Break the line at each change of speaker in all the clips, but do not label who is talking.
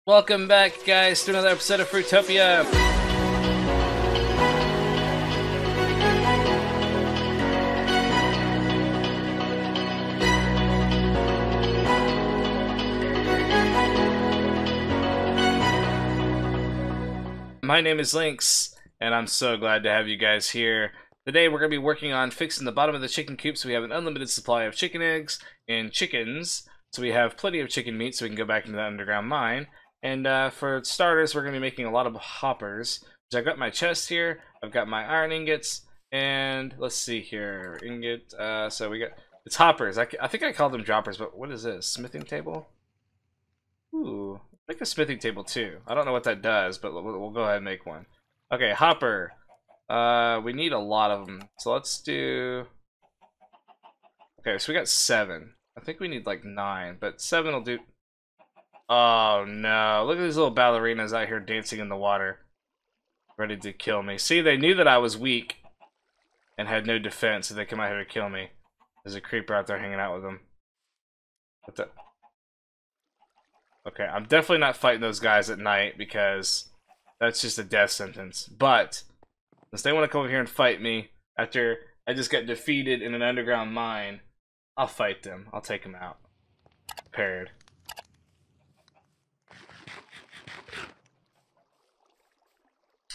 Welcome back, guys, to another episode of Fruitopia. My name is Lynx, and I'm so glad to have you guys here. Today we're going to be working on fixing the bottom of the chicken coop so we have an unlimited supply of chicken eggs and chickens, so we have plenty of chicken meat so we can go back into the underground mine. And for starters, we're going to be making a lot of hoppers. So I've got my chest here, I've got my iron ingots, and let's see here, so we got, it's hoppers. I think I called them droppers, but what is this, smithing table? Ooh, make a smithing table too. I don't know what that does, but we'll go ahead and make one. Okay, hopper. We need a lot of them, so let's do... Okay, so we got 7. I think we need like 9, but 7 will do... Oh no, look at these little ballerinas out here dancing in the water. Ready to kill me. See, they knew that I was weak and had no defense, so they come out here to kill me. There's a creeper out there hanging out with them. What the... Okay, I'm definitely not fighting those guys at night because that's just a death sentence. But, since they want to come over here and fight me after I just got defeated in an underground mine, I'll fight them. I'll take them out. Prepared.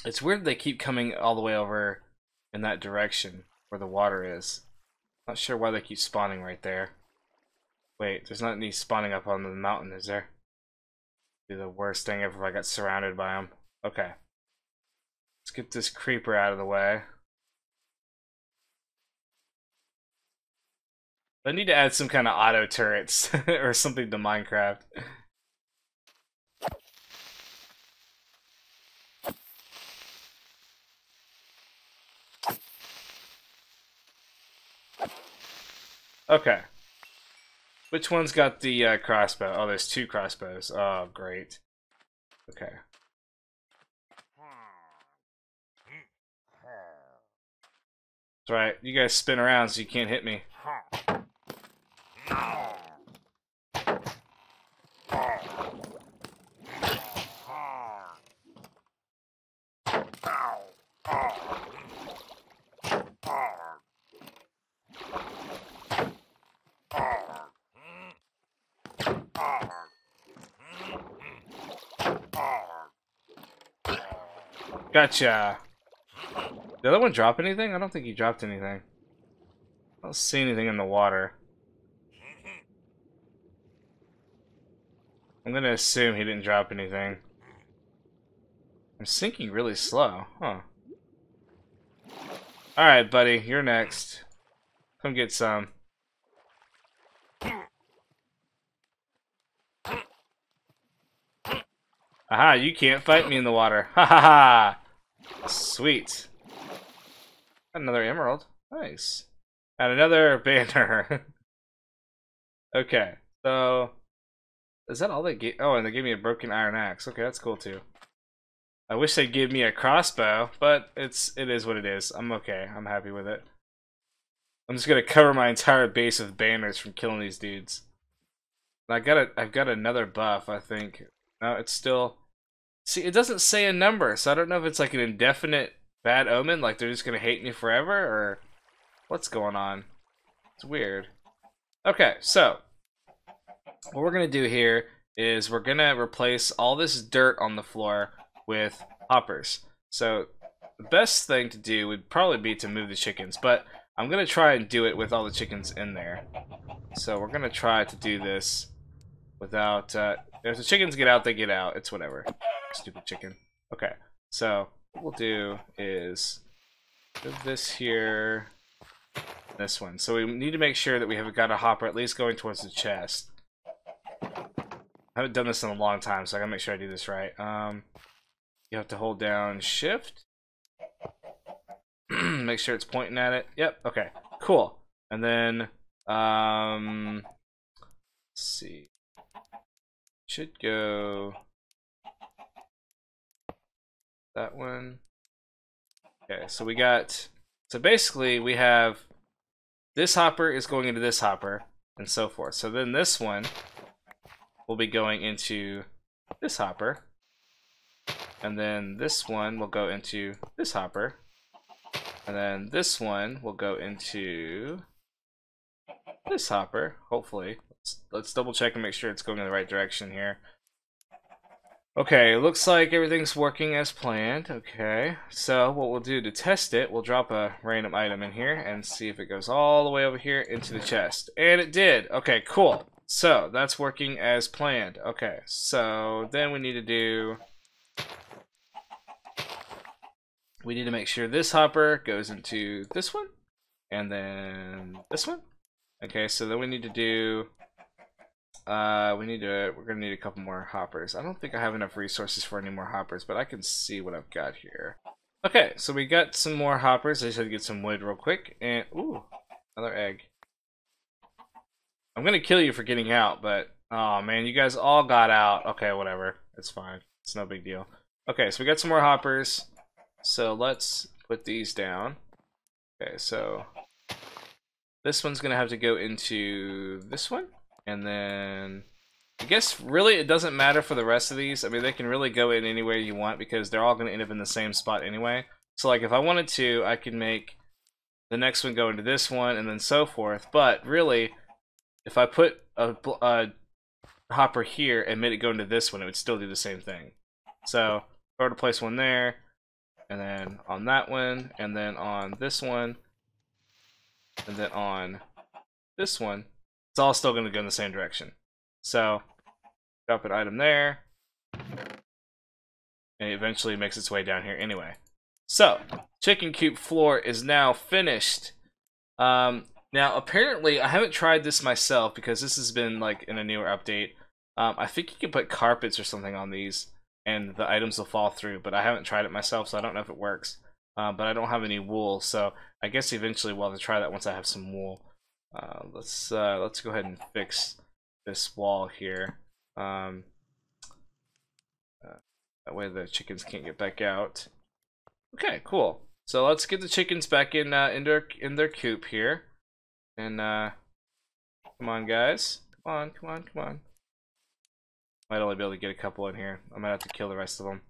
It's weird they keep coming all the way over in that direction where the water is. Not sure why they keep spawning right there. Wait, there's not any spawning up on the mountain, is there? Be the worst thing ever if I got surrounded by them. Okay. Let's get this creeper out of the way. I need to add some kind of auto turrets or something to Minecraft. Okay. Which one's got the crossbow? Oh, there's 2 crossbows. Oh, great. Okay. That's right. You guys spin around so you can't hit me. Gotcha. Did the other one drop anything? I don't think he dropped anything. I don't see anything in the water. I'm gonna assume he didn't drop anything. I'm sinking really slow, huh? Alright, buddy, you're next. Come get some. Aha, you can't fight me in the water. Ha ha ha! Sweet. Another emerald. Nice. And another banner. Okay, so... Is that all they gave? Oh, and they gave me a broken iron axe. Okay, that's cool too. I wish they'd give me a crossbow, but it is what it is. I'm okay. I'm happy with it. I'm just gonna cover my entire base with banners from killing these dudes. I've got another buff, I think. No, it's still... See, it doesn't say a number, so I don't know if it's like an indefinite bad omen, like they're just gonna hate me forever, or what's going on. It's weird. Okay, so what we're gonna do here is we're gonna replace all this dirt on the floor with hoppers. So the best thing to do would probably be to move the chickens, but I'm gonna try and do it with all the chickens in there. So we're gonna try to do this without if the chickens get out, they get out. It's whatever. Stupid chicken. Okay, so what we'll do is move this here, this one. So we need to make sure that we have got a hopper at least going towards the chest. I haven't done this in a long time, so I gotta make sure I do this right. You have to hold down shift. Make sure it's pointing at it. Yep, okay, cool. And then, let's see. Should go that one. Okay, so we got, so basically we have this hopper is going into this hopper and so forth. So then this one will be going into this hopper. And then this one will go into this hopper. And then this one will go into this hopper, hopefully. Let's double check and make sure it's going in the right direction here. Okay, looks like everything's working as planned. Okay, so what we'll do to test it, we'll drop a random item in here and see if it goes all the way over here into the chest. And it did. Okay, cool. So that's working as planned. Okay, so then we need to do... we need to make sure this hopper goes into this one, and then this one. Okay, so then we need to do... we're gonna need a couple more hoppers. I don't think I have enough resources for any more hoppers, but I can see what I've got here. Okay, so we got some more hoppers. I just had to get some wood real quick, and ooh, another egg. I'm gonna kill you for getting out, but oh man, you guys all got out. Okay, whatever, it's fine. It's no big deal. Okay, so we got some more hoppers. So let's put these down. Okay, so this one's gonna have to go into this one. And then, I guess really it doesn't matter for the rest of these. I mean, they can really go in anywhere you want because they're all going to end up in the same spot anyway. So like if I wanted to, I can make the next one go into this one and then so forth. But really, if I put a hopper here and made it go into this one, it would still do the same thing. So if I were to place one there, and then on that one, and then on this one, and then on this one, it's all still going to go in the same direction. So, drop an item there, and it eventually makes its way down here anyway. So, chicken coop floor is now finished. Now, apparently, I haven't tried this myself because this has been like in a newer update. I think you can put carpets or something on these, and the items will fall through, but I haven't tried it myself, so I don't know if it works. But I don't have any wool, so I guess eventually we'll have to try that once I have some wool. Let's go ahead and fix this wall here. That way the chickens can't get back out. Okay, cool. So let's get the chickens back in their coop here. And come on, guys. Come on, come on, come on. Might only be able to get a couple in here. I might have to kill the rest of them.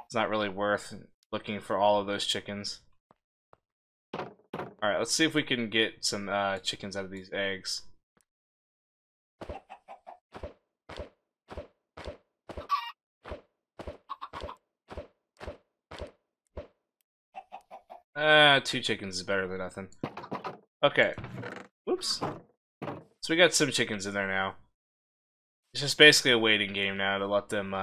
It's not really worth looking for all of those chickens. Alright, let's see if we can get some chickens out of these eggs. Two chickens is better than nothing. Okay. Oops. So we got some chickens in there now. It's just basically a waiting game now to let them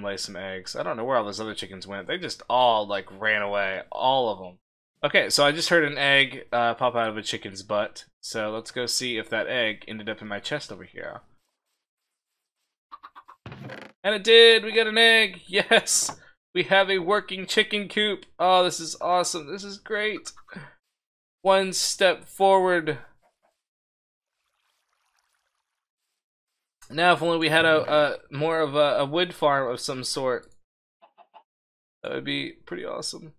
lay some eggs. I don't know where all those other chickens went. They just all like ran away. All of them. Okay, so I just heard an egg pop out of a chicken's butt. So let's go see if that egg ended up in my chest over here. And it did! We got an egg! Yes! We have a working chicken coop! Oh, this is awesome! This is great! One step forward. Now, if only we had a more of a wood farm of some sort. That would be pretty awesome.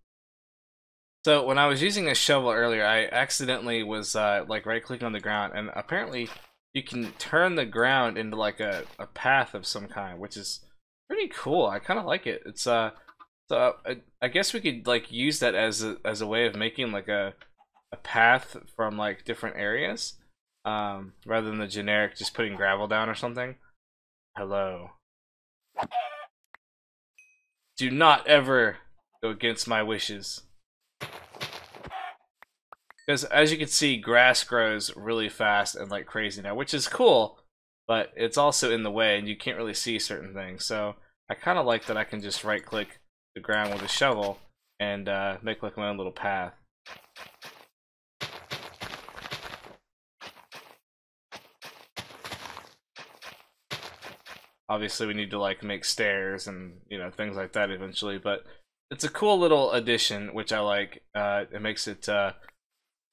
So when I was using a shovel earlier, I accidentally was like right-clicking on the ground, and apparently you can turn the ground into like a path of some kind, which is pretty cool. I kind of like it. It's so I guess we could like use that as a way of making like a path from like different areas, rather than the generic just putting gravel down or something. Hello. Do not ever go against my wishes. Because as you can see, grass grows really fast and like crazy now, which is cool, but it's also in the way and you can't really see certain things. So I kind of like that I can just right click the ground with a shovel and make like my own little path. Obviously we need to like make stairs and things like that eventually, but it's a cool little addition which I like. It makes it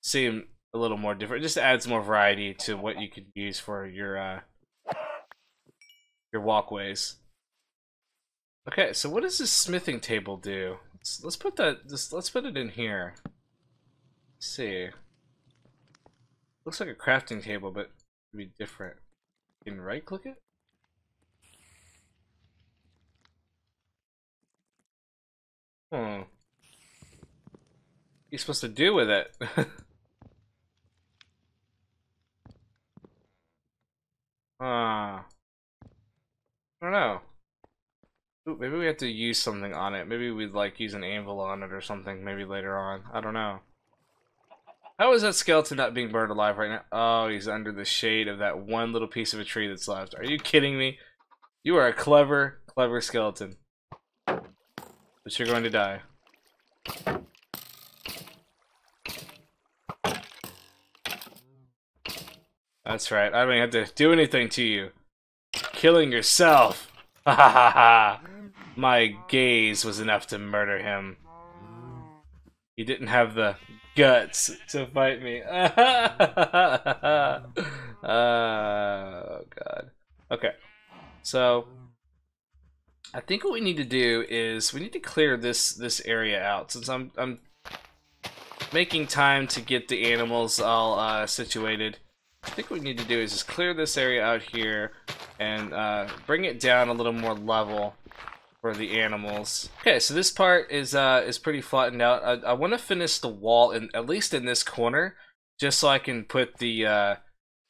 seem a little more different. It just adds more variety to what you could use for your walkways. Okay, so what does this smithing table do? Let's put it in here. Let's see. Looks like a crafting table, but it'd be different. You can right click it? Hmm. What are you supposed to do with it? I don't know. Ooh, maybe we have to use something on it. Maybe we'd like use an anvil on it or something. Maybe later on. I don't know. How is that skeleton not being burned alive right now? Oh, he's under the shade of that one little piece of a tree that's left. Are you kidding me? You are a clever, clever skeleton. But you're going to die. That's right. I don't even have to do anything to you. Killing yourself. Ha ha ha ha. My gaze was enough to murder him. He didn't have the guts to fight me. Oh god. Okay. So I think what we need to do is we need to clear this area out since I'm making time to get the animals all situated. I think what we need to do is just clear this area out here and bring it down a little more level for the animals. Okay, so this part is pretty flattened out. I want to finish the wall at least in this corner, just so I can put the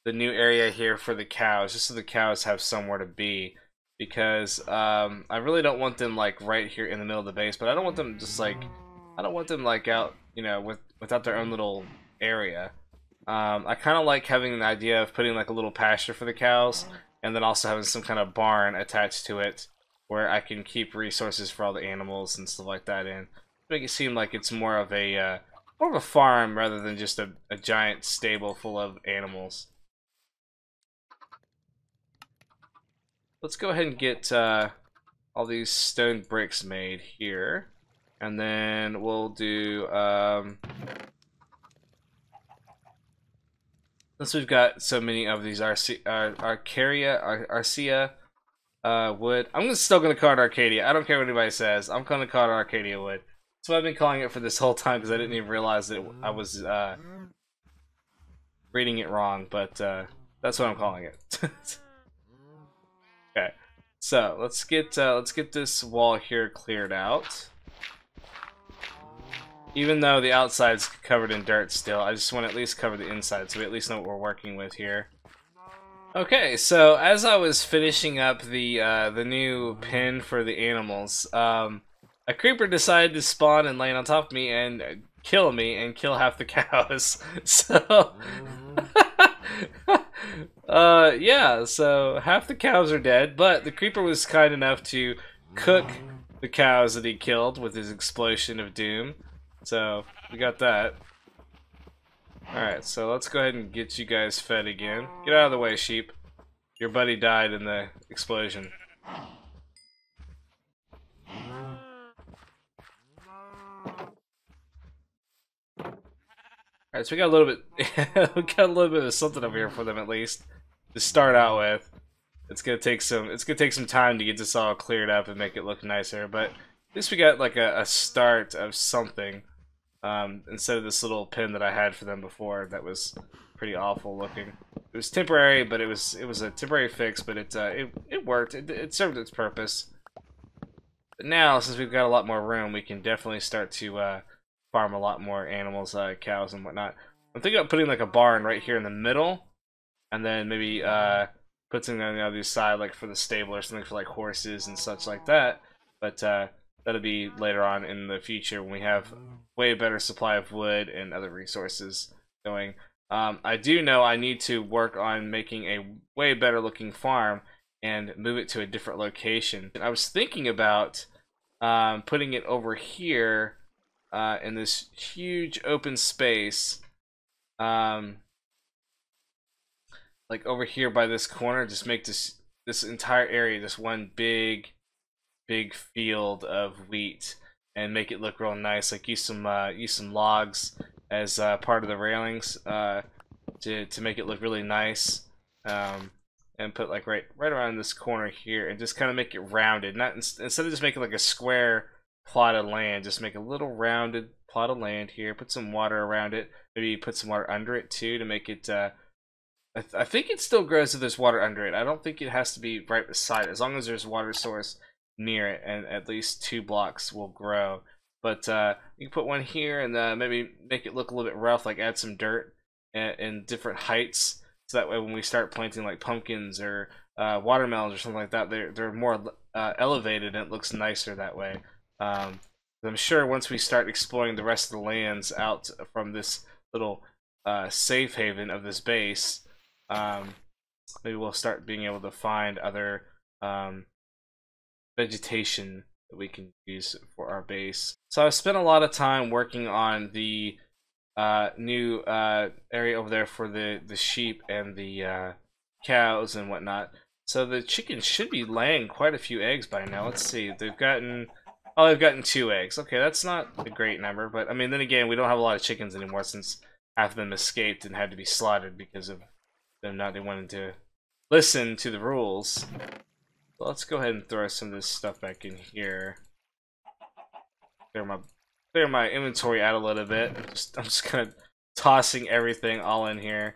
new area here for the cows, just so the cows have somewhere to be. Because I really don't want them like right here in the middle of the base, but I don't want them just like out, you know, without their own little area. I kind of like having the idea of putting like a little pasture for the cows, and then also having some kind of barn attached to it, where I can keep resources for all the animals and stuff like that in. Make it seem like it's more of a farm rather than just a giant stable full of animals. Let's go ahead and get all these stone bricks made here, and then we'll do since we've got so many of these Arcaria wood. I'm still gonna call it Arcadia. I don't care what anybody says. I'm gonna call it Arcadia wood. That's what I've been calling it for this whole time because I didn't even realize that I was reading it wrong. But that's what I'm calling it. Okay, so let's get this wall here cleared out. Even though the outside's covered in dirt still, I just want to at least cover the inside so we at least know what we're working with here. Okay, so as I was finishing up the new pen for the animals, a creeper decided to spawn and land on top of me and kill half the cows. So yeah, so half the cows are dead, but the creeper was kind enough to cook the cows that he killed with his explosion of doom. So we got that. Alright, so let's go ahead and get you guys fed again. Get out of the way, sheep. Your buddy died in the explosion. Alright, so we got a little bit we got a little bit of something over here for them at least to start out with. It's gonna take some time to get this all cleared up and make it look nicer, but at least we got like a start of something. Instead of this little pin that I had for them before that was pretty awful looking. It was temporary, but it was a temporary fix, but it worked. It served its purpose. But now, since we've got a lot more room, we can definitely start to farm a lot more animals, cows and whatnot. I'm thinking about putting like a barn right here in the middle, and then maybe put something on the other side, like for the stable or something for like horses and such like that. But that'll be later on in the future when we have way better supply of wood and other resources going. I do know I need to work on making a way better looking farm and move it to a different location. I was thinking about putting it over here in this huge open space, like over here by this corner. Just make this entire area just one big field of wheat and make it look real nice. Like use some logs as part of the railings to make it look really nice, and put like right around this corner here and just kind of make it rounded. Not instead of just making like a square plot of land, just make a little rounded plot of land here. Put some water around it. Maybe put some water under it too to make it. I think it still grows if there's water under it. I don't think it has to be right beside it. As long as there's water source near it, and at least 2 blocks will grow. But you can put one here and maybe make it look a little bit rough, like add some dirt and different heights, so that way when we start planting like pumpkins or watermelons or something like that, they're more elevated and it looks nicer that way. I'm sure once we start exploring the rest of the lands out from this little safe haven of this base, maybe we'll start being able to find other vegetation that we can use for our base. So I've spent a lot of time working on the new area over there for the sheep and the cows and whatnot. So the chickens should be laying quite a few eggs by now. Let's see, they've gotten 2 eggs. Okay, that's not a great number, but I mean, then again, we don't have a lot of chickens anymore since half of them escaped and had to be slaughtered because of them not wanting to listen to the rules. So let's go ahead and throw some of this stuff back in here. Clear my inventory out a little bit. I'm just kind of tossing everything all in here.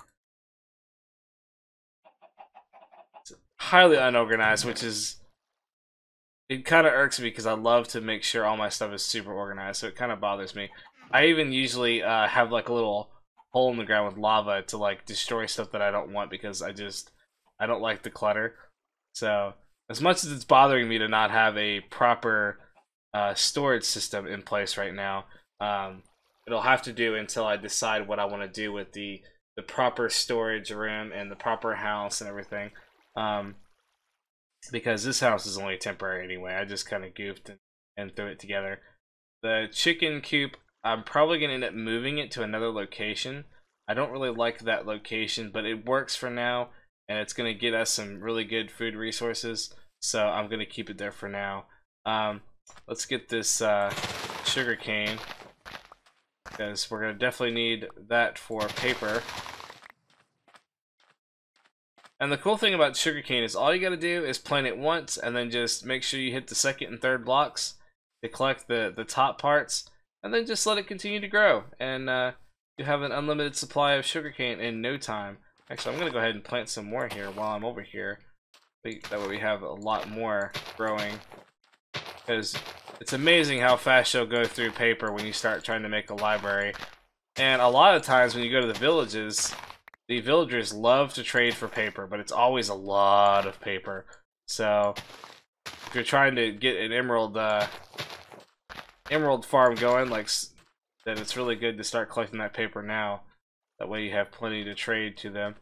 It's highly unorganized, which is, it kind of irks me because I love to make sure all my stuff is super organized, so it kind of bothers me. I even usually have like a little hole in the ground with lava to like destroy stuff that I don't want because I don't like the clutter. So as much as it's bothering me to not have a proper storage system in place right now, it'll have to do until I decide what I want to do with the proper storage room and the proper house and everything. Because this house is only temporary anyway. I just kind of goofed and threw it together. The chicken coop, I'm probably going to end up moving it to another location. I don't really like that location, but it works for now, and it's going to get us some really good food resources, so I'm going to keep it there for now. Let's get this sugar cane, because we're going to definitely need that for paper. And the cool thing about sugarcane is all you got to do is plant it once and then just make sure you hit the second and third blocks to collect the top parts, and then just let it continue to grow, and you have an unlimited supply of sugarcane in no time. Actually, I'm going to go ahead and plant some more here while I'm over here. That way we have a lot more growing, because it's amazing how fast you'll go through paper when you start trying to make a library. And a lot of times when you go to the villages, the villagers love to trade for paper, but it's always a lot of paper. So if you're trying to get an emerald farm going, then it's really good to start collecting that paper now. That way you have plenty to trade to them.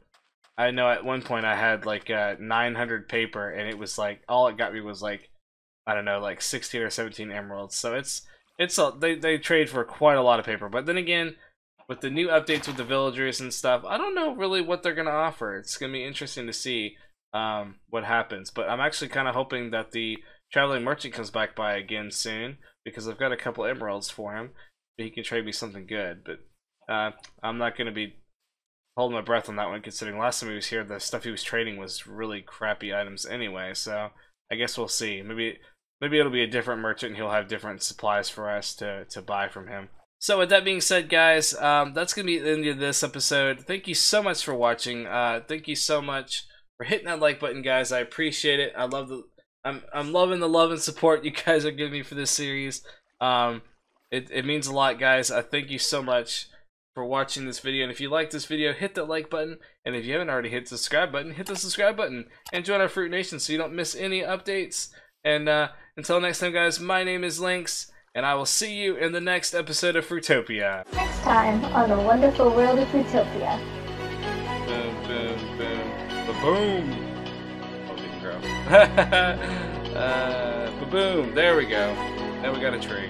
I know at one point I had like 900 paper, and it was like, all it got me was like, I don't know, like 16 or 17 emeralds. So they trade for quite a lot of paper. But then again, with the new updates with the villagers and stuff, I don't know really what they're gonna offer. It's gonna be interesting to see what happens. But I'm actually kind of hoping that the traveling merchant comes back by again soon, because I've got a couple emeralds for him. He can trade me something good. But I'm not gonna be holding my breath on that one, considering last time he was here, the stuff he was trading was really crappy items anyway. So I guess we'll see. Maybe it'll be a different merchant, and he'll have different supplies for us to buy from him. So with that being said, guys, that's going to be the end of this episode. Thank you so much for watching. Thank you so much for hitting that like button, guys. I appreciate it. I'm loving the love and support you guys are giving me for this series. It means a lot, guys. I thank you so much for watching this video. And if you like this video, hit that like button. And if you haven't already hit the subscribe button, hit the subscribe button. And join our Fruit Nation so you don't miss any updates. And until next time, guys, my name is Lynx, and I will see you in the next episode of Fruitopia.
Next time on the wonderful world of Fruitopia.
Boom, boom, boom, ba-boom. Oh, didn't grow. Ba-boom. There we go. Now we got a tree.